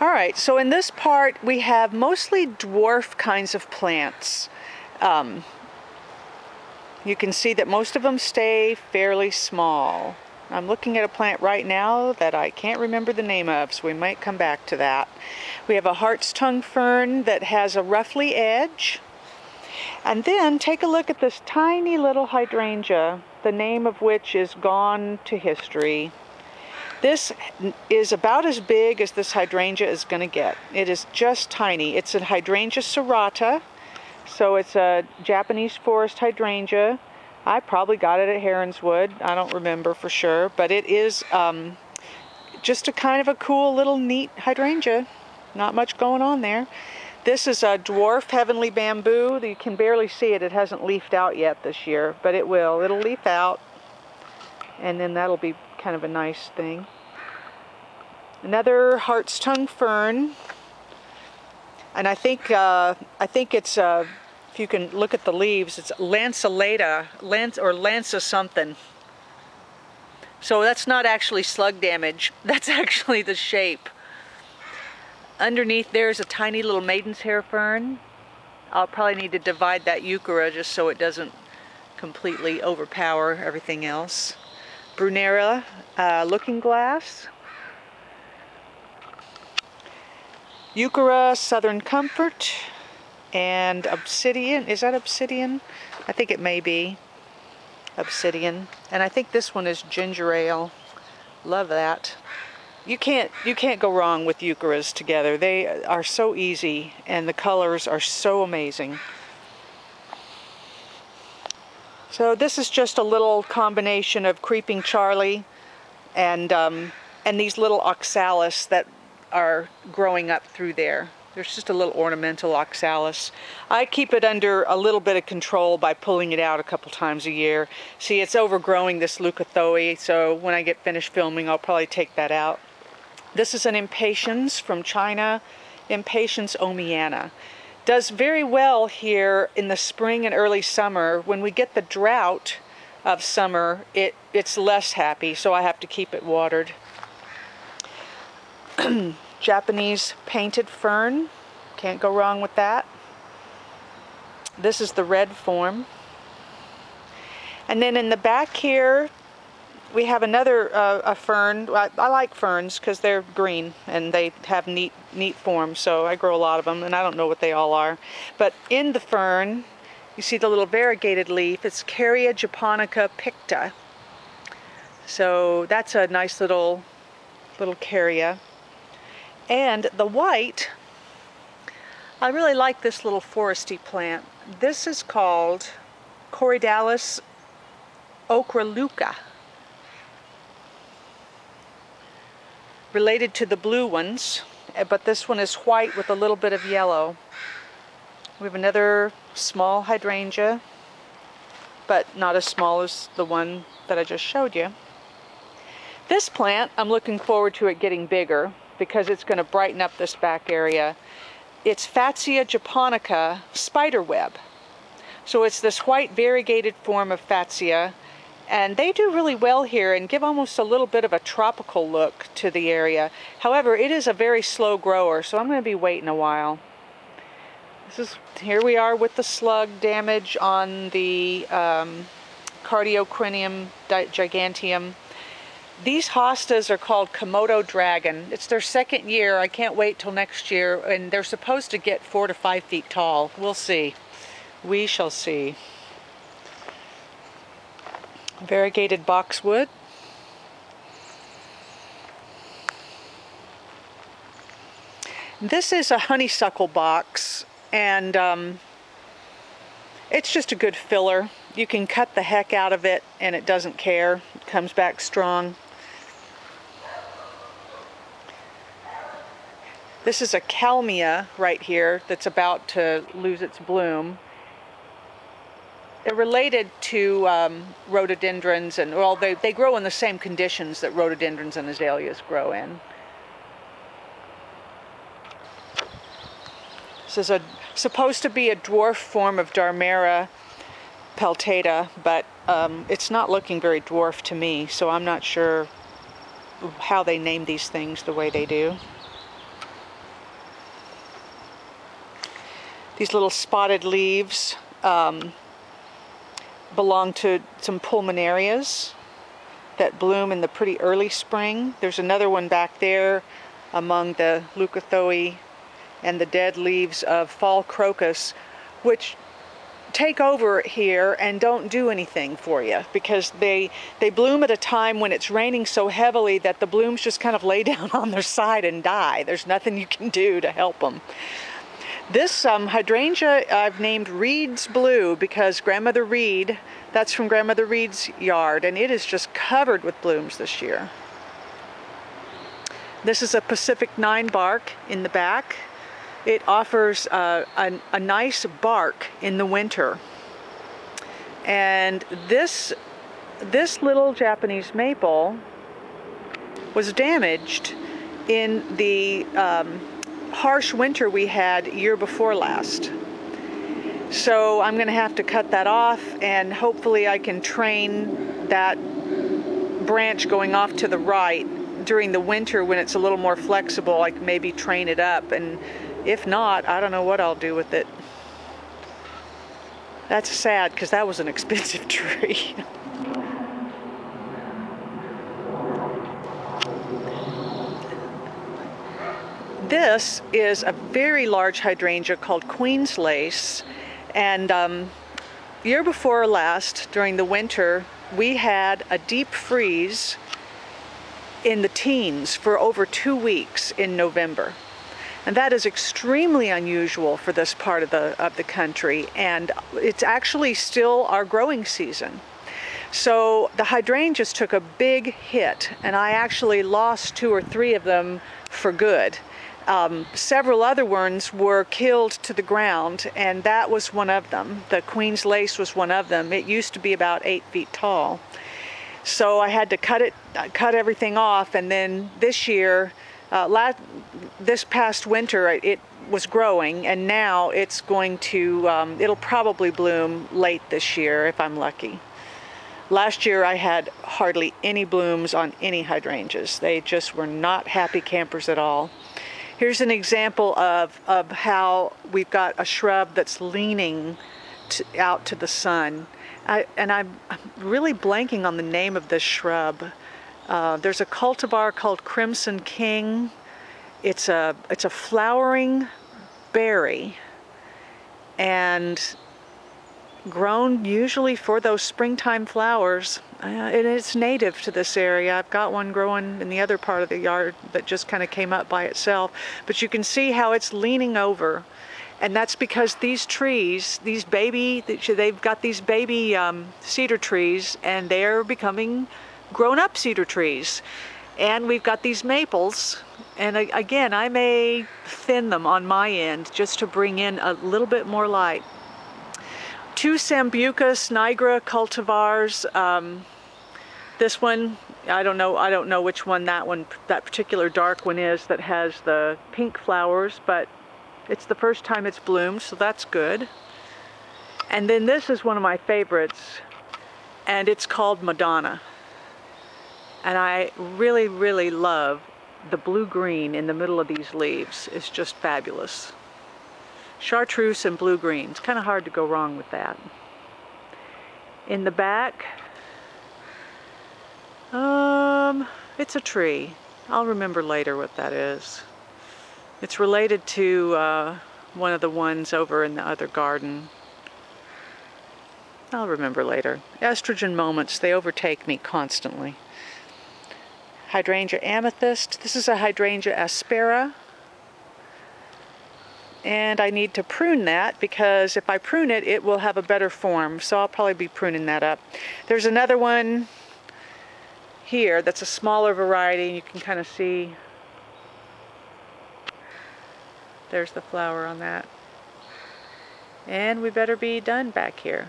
All right, so in this part we have mostly dwarf kinds of plants. You can see that most of them stay fairly small. I'm looking at a plant right now that I can't remember the name of, so we might come back to that. We have a hart's tongue fern that has a ruffly edge. And then take a look at this tiny little hydrangea, the name of which is gone to history. This is about as big as this hydrangea is going to get. It is just tiny. It's a hydrangea serrata, so it's a Japanese forest hydrangea. I probably got it at Heronswood. I don't remember for sure, but it is just a kind of a cool little neat hydrangea. Not much going on there. This is a dwarf heavenly bamboo. You can barely see it. It hasn't leafed out yet this year, but it will. It'll leaf out, and then that'll be kind of a nice thing. Another hart's tongue fern, and I think it's if you can look at the leaves, it's lanceolata, or lanca something. So that's not actually slug damage. That's actually the shape. Underneath there's a tiny little maiden's hair fern. I'll probably need to divide that euchera just so it doesn't completely overpower everything else. Brunera looking glass. Euchera Southern Comfort. And obsidian. Is that obsidian? I think it may be obsidian. And I think this one is ginger ale. Love that. You can't go wrong with eucheras together. They are so easy, and the colors are so amazing. So this is just a little combination of Creeping Charlie and these little oxalis that are growing up through there. There's just a little ornamental oxalis. I keep it under a little bit of control by pulling it out a couple times a year. See, it's overgrowing this leucothoe, so when I get finished filming, I'll probably take that out. This is an impatiens from China, Impatiens omiana. Does very well here in the spring and early summer. When we get the drought of summer, it's less happy, so I have to keep it watered. Japanese painted fern, can't go wrong with that. This is the red form. And then in the back here, we have another a fern. I like ferns because they're green and they have neat forms, so I grow a lot of them, and I don't know what they all are. But in the fern, you see the little variegated leaf. It's Caria japonica picta. So that's a nice little caria. And the white, I really like this little foresty plant. This is called Corydalis ochroluca. Related to the blue ones, but this one is white with a little bit of yellow. We have another small hydrangea, but not as small as the one that I just showed you. This plant, I'm looking forward to it getting bigger because it's going to brighten up this back area. It's Fatsia japonica spiderweb. So it's this white variegated form of Fatsia, and they do really well here and give almost a little bit of a tropical look to the area. However, it is a very slow grower, so I'm going to be waiting a while. Here we are with the slug damage on the Cardiocrinium giganteum. These hostas are called Komodo dragon. It's their second year. I can't wait till next year, and they're supposed to get 4 to 5 feet tall. We'll see. We shall see. Variegated boxwood. This is a honeysuckle box, and it's just a good filler. You can cut the heck out of it and it doesn't care. It comes back strong. This is a kalmia right here that's about to lose its bloom. They're related to rhododendrons, and well, they grow in the same conditions that rhododendrons and azaleas grow in. This is supposed to be a dwarf form of Darmera peltata, but it's not looking very dwarf to me, so I'm not sure how they name these things the way they do. These little spotted leaves belong to some pulmonarias that bloom in the pretty early spring. There's another one back there among the leucothoe and the dead leaves of fall crocus, which take over here and don't do anything for you because they bloom at a time when it's raining so heavily that the blooms just kind of lay down on their side and die. There's nothing you can do to help them. This hydrangea I've named Reed's Blue because Grandmother Reed, that's from Grandmother Reed's yard, and it is just covered with blooms this year. This is a Pacific 9 bark in the back. It offers a nice bark in the winter. And this little Japanese maple was damaged in the harsh winter we had year before last. So I'm going to have to cut that off, and hopefully I can train that branch going off to the right during the winter when it's a little more flexible. I can maybe train it up, and if not, I don't know what I'll do with it. That's sad because that was an expensive tree. This is a very large hydrangea called Queen's Lace, and year before last, during the winter, we had a deep freeze in the teens for over 2 weeks in November. And that is extremely unusual for this part of the country, and it's actually still our growing season. So the hydrangeas took a big hit, and I actually lost 2 or 3 of them for good. Several other ones were killed to the ground, and that was one of them. The Queen's Lace was one of them. It used to be about 8 feet tall. So I had to cut everything off, and then this year, this past winter, it was growing, and now it's going to, it'll probably bloom late this year if I'm lucky. Last year I had hardly any blooms on any hydrangeas. They just were not happy campers at all. Here's an example of how we've got a shrub that's leaning out to the sun. I'm really blanking on the name of this shrub. There's a cultivar called Crimson King. It's a flowering berry and grown usually for those springtime flowers. And it's native to this area. I've got one growing in the other part of the yard that just kind of came up by itself. But you can see how it's leaning over. And that's because these trees, they've got these baby cedar trees, and they're becoming grown-up cedar trees. And we've got these maples, and again, I may thin them on my end just to bring in a little bit more light. 2 Sambucus nigra cultivars. This one, I don't know which one that particular dark one is that has the pink flowers, but it's the first time it's bloomed, so that's good. And then this is one of my favorites, and it's called Madonna. And I really, really love the blue-green in the middle of these leaves. It's just fabulous. Chartreuse and blue-green. It's kind of hard to go wrong with that. In the back, it's a tree. I'll remember later what that is. It's related to one of the ones over in the other garden. I'll remember later. Estrogen moments, they overtake me constantly. Hydrangea amethyst. This is a hydrangea aspera. And I need to prune that because if I prune it, it will have a better form. So I'll probably be pruning that up. There's another one here that's a smaller variety, and you can kind of see there's the flower on that. And we better be done back here.